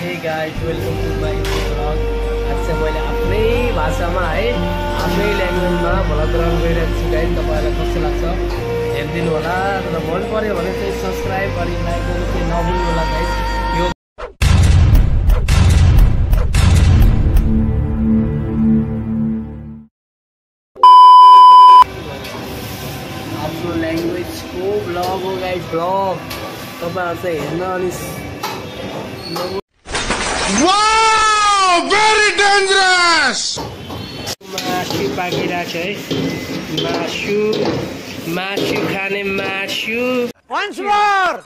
Hey guys, welcome to my vlog. आज चाहिँ मैले आफ्नै भाषामा है आफ्नै ल्याङ्ग्वेजमा भ्लग गराउन गइरहेको छु गाइस। तपाईहरुलाई कस्तो लाग्छ हेर्दिनु होला र मन पर्यो भने चाहिँ सब्स्क्राइब गरि लाइक गर्नु चाहिँ नभुल्नु होला गाइस। यो आफ्नो ल्याङ्ग्वेजको भ्लग हो गाइस। भ्लग तपाईहरु चाहिँ हेर्न अनि Wow! Very dangerous! मासु पाकिरहेको छ है। मासु खाने मासु। Once more!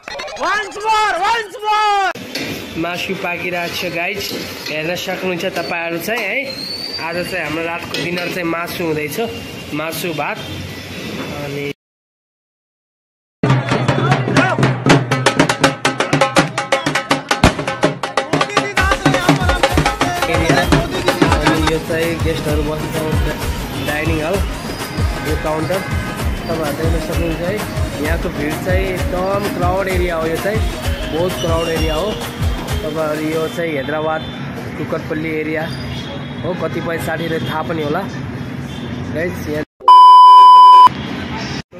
मासु पाकिरहेको छ गाइज, हेर्न सक्नुहुन्छ तपाईहरु चाहिँ है। आज चाहिँ हाम्रो रातको डिनर चाहिँ मासु हुँदैछ, मासु भात। अनि यो चाहिँ गेस्टहरु बस्ने डाइनिङ हल, यो काउन्टर तपाईहरु देख्न सक्नुहुन्छ है। यहाँको भिड चाहिँ एकदम क्राउड एरिया हो, यो चाहिँ बहुत क्राउड एरिया हो। तपाईहरु यो चाहिँ हैदराबाद कुकरपल्ली एरिया हो, कतिपय साथीहरुलाई थाहा पनि होला गाइस।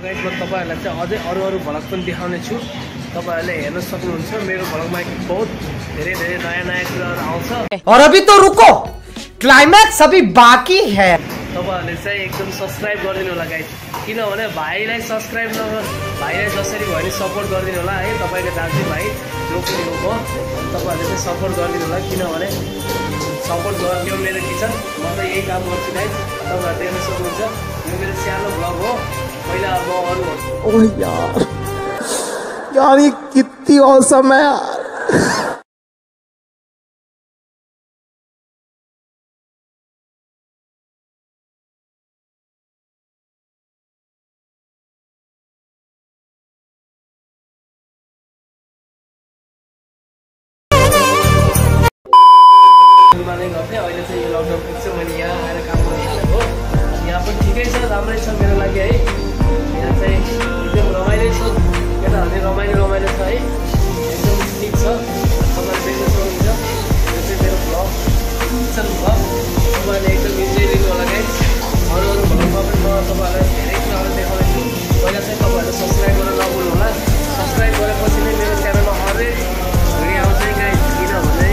गाइस म तपाईहरुलाई चाहिँ अझै अरु भ्लग पनि देखाउने छु, तपाईहरुले हेर्न सक्नुहुन्छ। मेरो भ्लगमा बहुत धेरै नयाँ कुराहरु आउँछ। और अभी तो रुको, क्लाइमैक्स अभी बाकी है। तपाईहरुले चाहिँ एकदम सब्स्क्राइब गरिदिनु होला गाइस, किनभने भाइलाई सब्स्क्राइब भाइलाई जसरी भयो नि सपोर्ट गरिदिनु होला है। तपाईको दाजु भाइ जो पनि हो तपाईहरुले चाहिँ सपोर्ट गरिदिनु होला, किनभने सपोर्ट गरिदियो मेरो किचन। म त यही काम गर्छु गाइस, तपाईहरु देख्न सक्नुहुन्छ। यो मेरो सानो भ्लग हो। पहिला अब अरु ओह यार ये कितनी औसम है यार। गर्थेँ, अहिले चाहिँ यो लकडाउन पुग्छ, मैले यहाँ आएर काम गरिरहेको हो। यहाँ पनि ठिकै छ, राम्रै छ मेरो लागि है। यहाँ चाहिँ एकदम रमाइलो छ, केटाहरूले रमाइलो छ है, एकदम ठिक छ। तपाईँले देख्न सक्नुहुन्छ यो चाहिँ मेरो भ्लग, किचन भ्लग। तपाईँहरूले एकदम इन्जोय लिनु होला गाइस। अरू भ्लगमा पनि म तपाईँहरूलाई धेरै कुराहरू देखाउँदैछु। पहिला चाहिँ तपाईँहरूले सब्स्क्राइब गरेर नभुल्नु होला। सब्स्क्राइब गरेपछि नै मेरो च्यानलमा हरेक भिडियो आउँछ गाइस, किनभने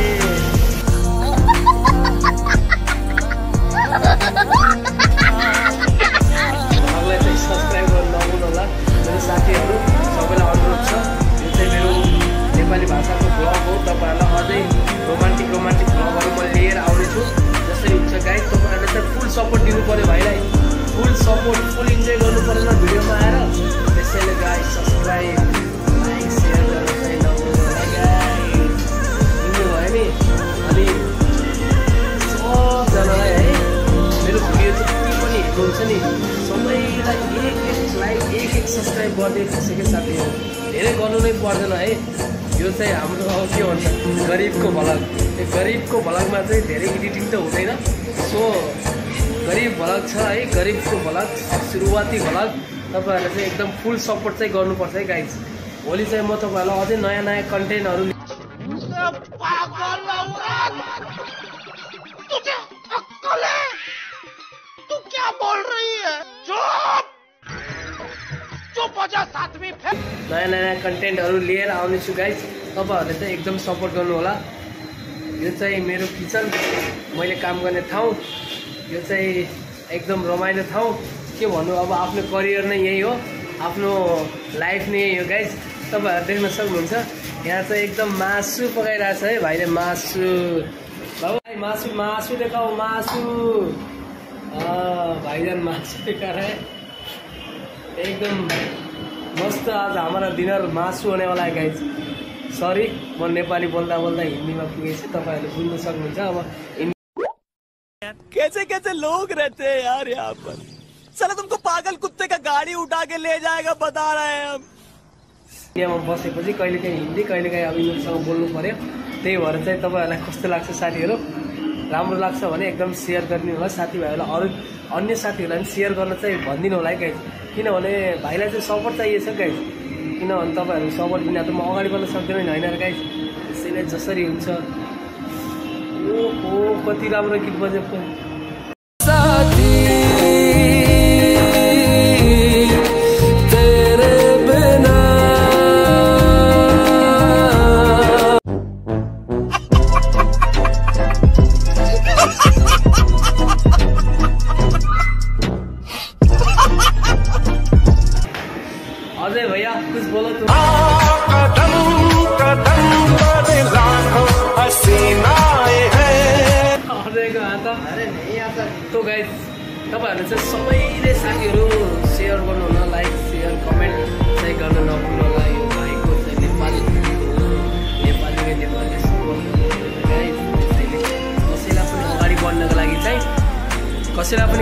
मलाई चाहिँ सब्स्क्राइब गर्न नभुल्नु होला। मेरो साथीहरू सबैलाई अनुरोध छ, यो चाहिँ मेरो नेपाली भाषाको भ्लग हो। तपाईँहरूलाई अझै रोमान्टिक भ्लगहरू म लिएर आउनेछु। जसरी हुन्छ गाइस, तपाईँहरूले चाहिँ फुल सपोर्ट दिनु पऱ्यो भाइलाई, फुल सपोर्ट, फुल इन्जोय गर्नु पऱ्यो न भिडियोमा आएर। त्यसैले गाइस सब्स्क्राइब लाइक सेयर गर्नु चाहिँ नभुल्नु होला गाइस, बुझ्नुभयो नि। अनि सबजनालाई है मेरो भिडियो जति पनि हेर्नुहुन्छ नि सबैलाई एक लाइक एक सब्स्क्राइब गर्दै खसेको साथीहरू, धेरै गर्नु नै पर्दैन है। यो चाहिँ हाम्रो के भन्छ गरिबको भ्लग। यो गरिबको भ्लगमा चाहिँ धेरै एडिटिङ त हुँदैन, सो गरिब भ्लग छ है, गरिबको भ्लग, सुरुवाती भ्लग। तपाईँहरूले चाहिँ एकदम फुल सपोर्ट चाहिँ गर्नुपर्छ है गाइज। भोलि चाहिँ म तपाईँहरूलाई अझै नयाँ कन्टेन्टहरू नयाँ कन्टेन्टहरू लिएर आउनेछु गाइज। तपाईहरुले चाहिँ एकदम सपोर्ट गर्नु होला। यो चाहिँ मेरो किचन, मैले काम गर्ने ठाउँ, यो चाहिँ एकदम रमाइलो ठाउँ। के भन्नु, अब आफ्नो करियर नै यही हो, आफ्नो लाइफ नै यही हो गाइज। तपाईहरु देख्न सक्नुहुन्छ यहाँ चाहिँ एकदम मासु पकाइरहेछ है भाइले। मासु भाइ, मासु देखाऊ, मासु। भाइजान मासु देखाएर एकदम मस्त। आज हमारा डिनर मासु होने वाला है गाइज। सरी म नेपाली बोल्दा हिन्दीमा पुगेछु, तपाईहरुले बुझ्न सक्नुहुन्छ। अब कैसे लोग रहते हैं यार यहाँ पर। साला तुमको पागल कुत्ते का गाड़ी उठा के ले जाएगा बता रहे हैं हम। यहाँमा बसेपछि कहिलेकाहीँ हिन्दी कहिलेकाहीँ अब इङ्ग्लिससँग बोल्नु पर्यो। त्यही भएर चाहिँ तपाईहरुलाई कस्तो लाग्छ साथीहरू, राम्रो लाग्छ भने एकदम सेयर गरिदिनु होला। साथीभाइहरूलाई अरू अन्य साथीहरूलाई पनि सेयर गर्न चाहिँ भनिदिनु होला है गाइज, किनभने भाइलाई चाहिँ सपोर्ट चाहिएको छ गाइज। किनभने तपाईहरुको सपोर्ट बिना त म अगाडि बढ्न सक्दिनँ नि, हैन र गाइज। त्यसैले जसरी हुन्छ ओहो कति राम्रो गीत बजेको साथी तेरे बिना अजय भैया कुछ बोलो तुम कदम कदम पर लाखों हसीनाएं हैं। अजयको हात अरे नहीं आता तो गाइस तपाईहरुले चाहिँ सबैले साथीहरु शेयर गर्नु होला लाइक शेयर कमेन्ट चाहिँ गर्न नभुल्नु होला यो भाइको चाहिँ नेपालीले सपोर्ट गर्नु गाइस कसैलाई पनि अगाडि बढ्नको लागि चाहिँ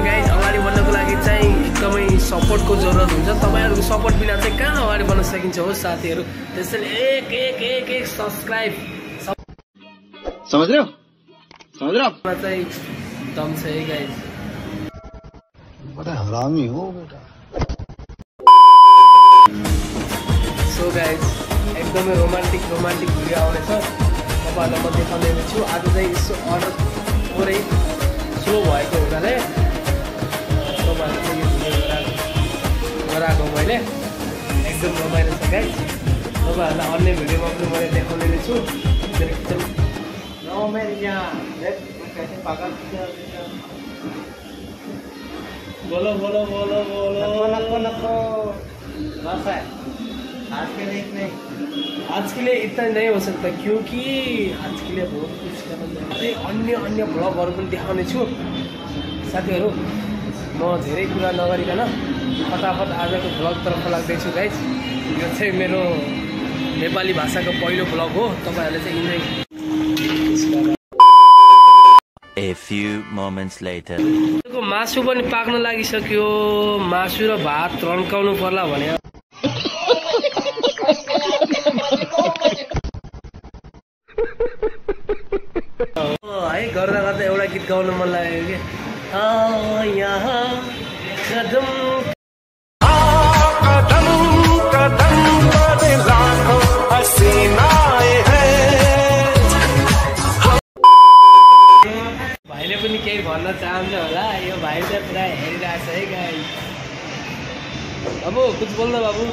गाइस अगाडि बढ्नको लागि चाहिँ एकदमै सपोर्टको जरुरत हुन्छ तपाईहरुको सपोर्ट बिना चाहिँ कहाँ अगाडि बढ्न सकिन्छ हो साथीहरु त्यसैले एक सब्स्क्राइब समझ रहे हो चाहिँ दम छ है गाइस बड़ा हरामी हो बेटा सो गाइस एकदमै रोमान्टिक भिडियो आउनेछ तपाईहरुलाई म देखाउने छु आज चाहिँ यसो अर्डर थोरै स्लो भएको हुनाले तपाईहरुले चाहिँ यो भिडियो गराएको मैले एकदम रमाइलो छ गाइस तपाईहरुलाई अन्य भिडियोमा पनि मैले देखाउने छु एकदम No, मेरी यहाँ कैसे पागल बोलो बस है आज के लिए इतना नहीं हो सकता क्योंकि आज के लिए बहुत कुछ करना अन्य भ्लगहरु पनि देखाउने छु साथीहरु म धेरै कुरा नगरिकन फटाफट आजको भ्लग तर्फ लाग्दैछु गाइस यो चाहिँ मेरो नेपाली भाषाको पहिलो भ्लग हो तपाईहरुले चाहिँ enjoy A few moments later. मासु पनि पाक्न लागिसक्यो मासु र भात रन्काउनु पर्ला भने है गर्दा गर्दा एउटा गीत गाउन मन लाग्यो कि यहाँ कदम कदम पर लाखों हसीनाएं हैं। भाइले पनि केही भन्न चाहन्छ होला यो भाइ चाहिँ पुरा हेरिरहेको छ है गाइस बाबु कुछ बोल्नु बाबु